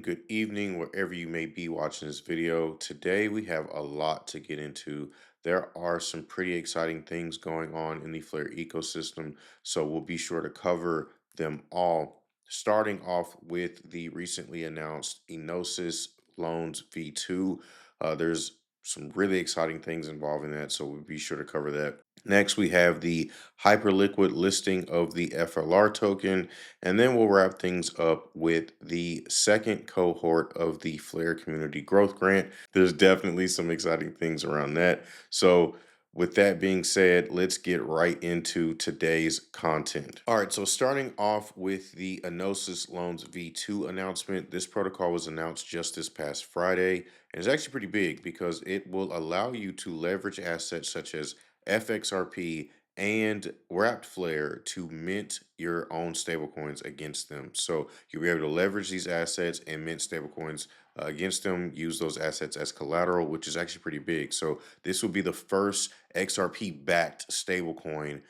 good evening, wherever you may be watching this video. Today, we have a lot to get into. There are some pretty exciting things going on in the Flare ecosystem, so we'll be sure to cover them all. Starting off with the recently announced Enosys loans V2. There's some really exciting things involving that, so we'll be sure to cover that. Next, we have the Hyperliquid listing of the FLR token. And then we'll wrap things up with the second cohort of the Flare Community Growth Grant. There's definitely some exciting things around that. So, with that being said, let's get right into today's content. All right, so starting off with the Enosys Loans V2 announcement, this protocol was announced just this past Friday, and it's actually pretty big because it will allow you to leverage assets such as FXRP and wrapped Flare to mint your own stablecoins against them. So you'll be able to leverage these assets and mint stablecoins against them, use those assets as collateral, which is actually pretty big. So this will be the first XRP backed stablecoin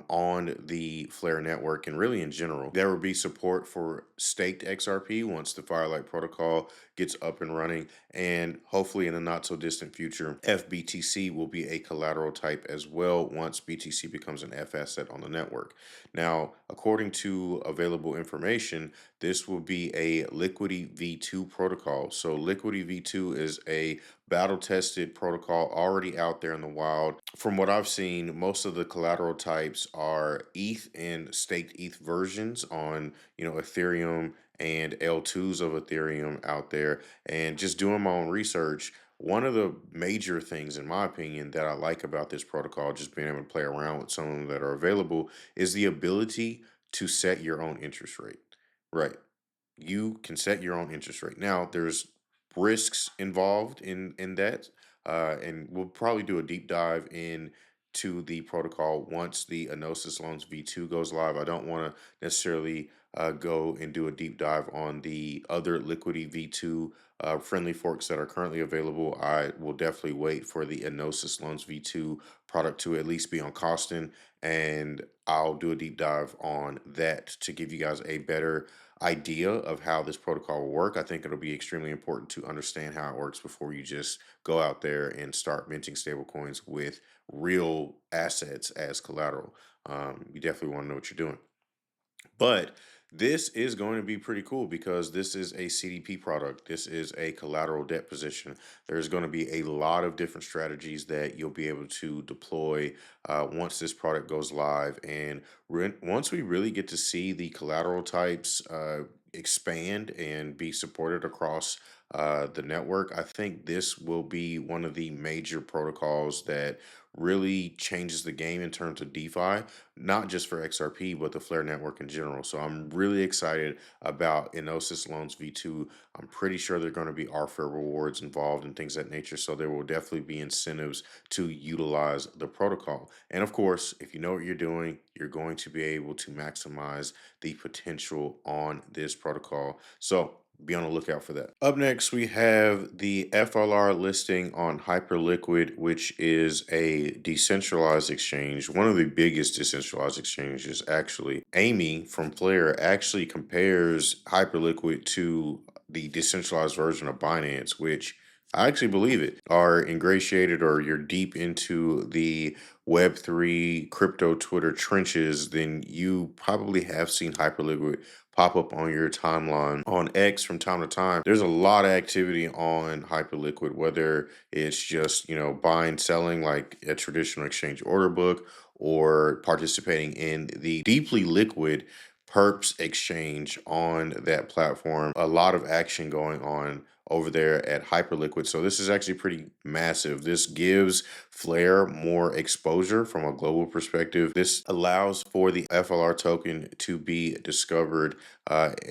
on the Flare network and really in general. There will be support for staked XRP once the Firelight protocol gets up and running. And hopefully in the not so distant future, FBTC will be a collateral type as well once BTC becomes an F asset on the network. Now, according to available information, this will be a Liquidity V2 protocol. So Liquidity V2 is a battle-tested protocol already out there in the wild. From what I've seen, most of the collateral types are ETH and staked ETH versions on, Ethereum and L2s of Ethereum out there. And just doing my own research, one of the major things, in my opinion, that I like about this protocol, just being able to play around with some of them that are available, is the ability to set your own interest rate. Right. You can set your own interest rate. Now, there's risks involved in that, and we'll probably do a deep dive into the protocol once the Enosys Loans V2 goes live. I don't want to necessarily go and do a deep dive on the other Liquidity V2 friendly forks that are currently available. I will definitely wait for the Enosys Loans V2 product to at least be on Costin, and I'll do a deep dive on that to give you guys a better idea of how this protocol will work. I think it'll be extremely important to understand how it works before you just go out there and start minting stablecoins with real assets as collateral. You definitely want to know what you're doing. But this is going to be pretty cool because this is a CDP product. This is a collateral debt position. There's going to be a lot of different strategies that you'll be able to deploy once this product goes live. And once we really get to see the collateral types expand and be supported across the network, I think this will be one of the major protocols that really changes the game in terms of DeFi, not just for XRP, but the Flare network in general. So I'm really excited about Enosys Loans V2. I'm pretty sure there are going to be RFAir rewards involved and things of that nature. So there will definitely be incentives to utilize the protocol. And of course, if you know what you're doing, you're going to be able to maximize the potential on this protocol. So be on the lookout for that. Up next, we have the FLR listing on Hyperliquid, which is a decentralized exchange, one of the biggest decentralized exchanges, actually. Amy from Flare actually compares Hyperliquid to the decentralized version of Binance, which I actually believe it. Are ingratiated or you're deep into the Web3 crypto Twitter trenches, then you probably have seen Hyperliquid pop up on your timeline on X from time to time. There's a lot of activity on Hyperliquid, whether it's just, buying, selling like a traditional exchange order book or participating in the deeply liquid perps exchange on that platform. A lot of action going on over there at Hyperliquid. So this is actually pretty massive. This gives Flare more exposure from a global perspective. This allows for the FLR token to be discovered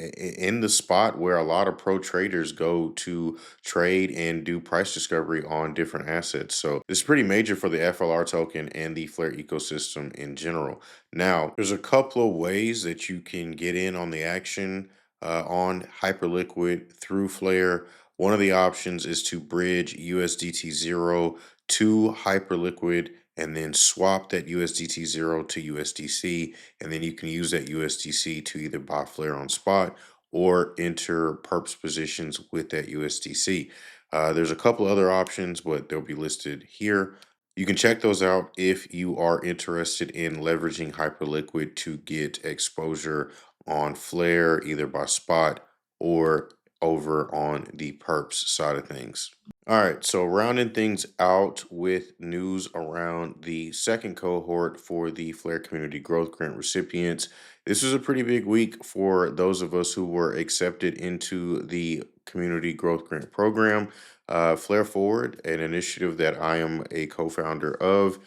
in the spot where a lot of pro traders go to trade and do price discovery on different assets. So this is pretty major for the FLR token and the Flare ecosystem in general. Now, there's a couple of ways that you can get in on the action on Hyperliquid through Flare. One of the options is to bridge USDT 0 to Hyperliquid and then swap that USDT 0 to USDC. And then you can use that USDC to either buy Flare on spot or enter perps positions with that USDC. There's a couple other options, but they'll be listed here. You can check those out if you are interested in leveraging Hyperliquid to get exposure on Flare, either by spot or over on the perps side of things. All right, so rounding things out with news around the second cohort for the Flare Community Growth Grant recipients. This was a pretty big week for those of us who were accepted into the Community Growth Grant program. Flare Forward, an initiative that I am a co founder of,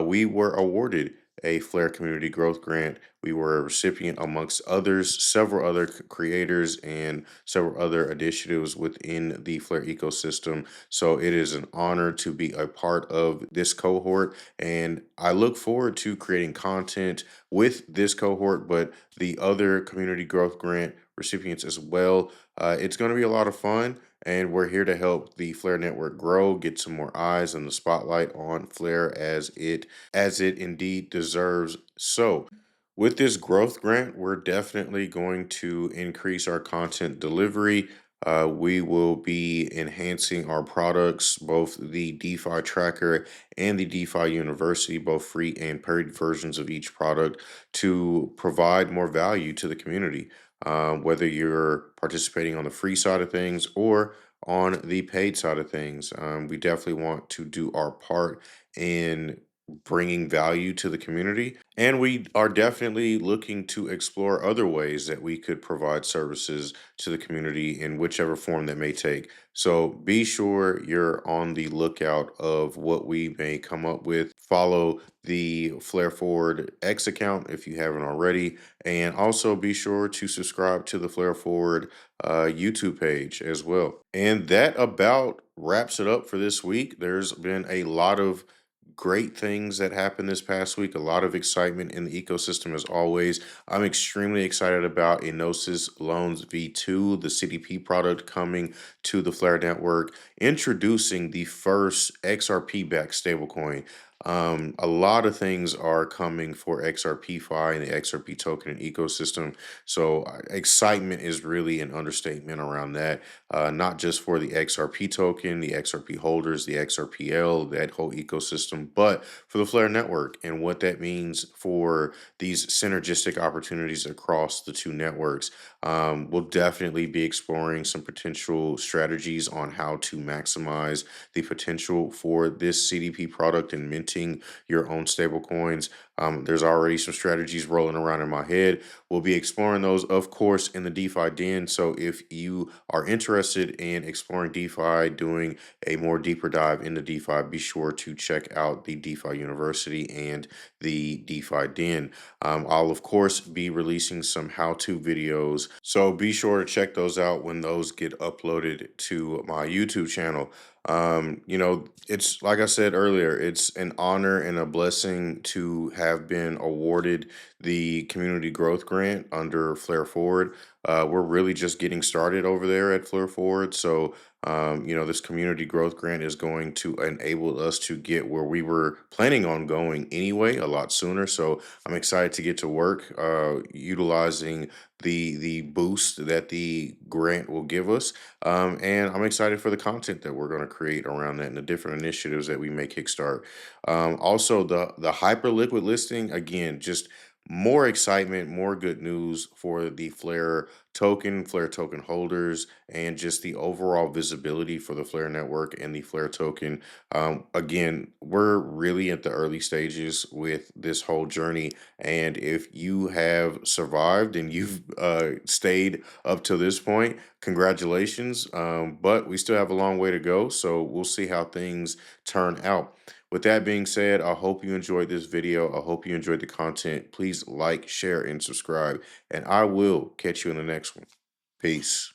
we were awarded a Flare Community Growth Grant. We were a recipient amongst others, several other creators, and several other initiatives within the Flare ecosystem. So it is an honor to be a part of this cohort, and I look forward to creating content with this cohort, but the other Community Growth Grant recipients as well. It's going to be a lot of fun, and we're here to help the Flare network grow, get some more eyes in the spotlight on Flare as it indeed deserves. So, with this growth grant, we're definitely going to increase our content delivery. We will be enhancing our products, both the DeFi tracker and the DeFi University, both free and paid versions of each product, to provide more value to the community. Whether you're participating on the free side of things or on the paid side of things, we definitely want to do our part in bringing value to the community. And we are definitely looking to explore other ways that we could provide services to the community in whichever form that may take. So be sure you're on the lookout of what we may come up with. Follow the Flare Forward X account if you haven't already. And also be sure to subscribe to the Flare Forward YouTube page as well. And that about wraps it up for this week. There's been a lot of great things that happened this past week. A lot of excitement in the ecosystem as always. I'm extremely excited about Enosys Loans V2, the CDP product coming to the Flare network, introducing the first XRP backed stablecoin. A lot of things are coming for XRP Fi and the XRP token and ecosystem. So excitement is really an understatement around that. Not just for the XRP token, the XRP holders, the XRPL, that whole ecosystem, but for the Flare network and what that means for these synergistic opportunities across the two networks. We'll definitely be exploring some potential strategies on how to maximize the potential for this CDP product and minting your own stable coins. There's already some strategies rolling around in my head. We'll be exploring those, of course, in the DeFi Den. So if you are interested in exploring DeFi, doing a more deeper dive into DeFi, be sure to check out the DeFi University and the DeFi Den. I'll, of course, be releasing some how-to videos. So be sure to check those out when those get uploaded to my YouTube channel. It's like I said earlier, it's an honor and a blessing to have been awarded the Community Growth Grant under Flare Forward. We're really just getting started over there at Flare Forward. So, this Community Growth Grant is going to enable us to get where we were planning on going anyway, a lot sooner. So I'm excited to get to work utilizing the boost that the grant will give us. And I'm excited for the content that we're going to create around that and the different initiatives that we may kickstart. Also, the Hyperliquid listing, again, just more excitement, more good news for the Flare token holders, and just the overall visibility for the Flare network and the Flare token. Again, we're really at the early stages with this whole journey. And if you have survived and you've stayed up to this point, congratulations. But we still have a long way to go. So we'll see how things turn out. With that being said, I hope you enjoyed this video. I hope you enjoyed the content. Please like, share, and subscribe. And I will catch you in the next one. Peace.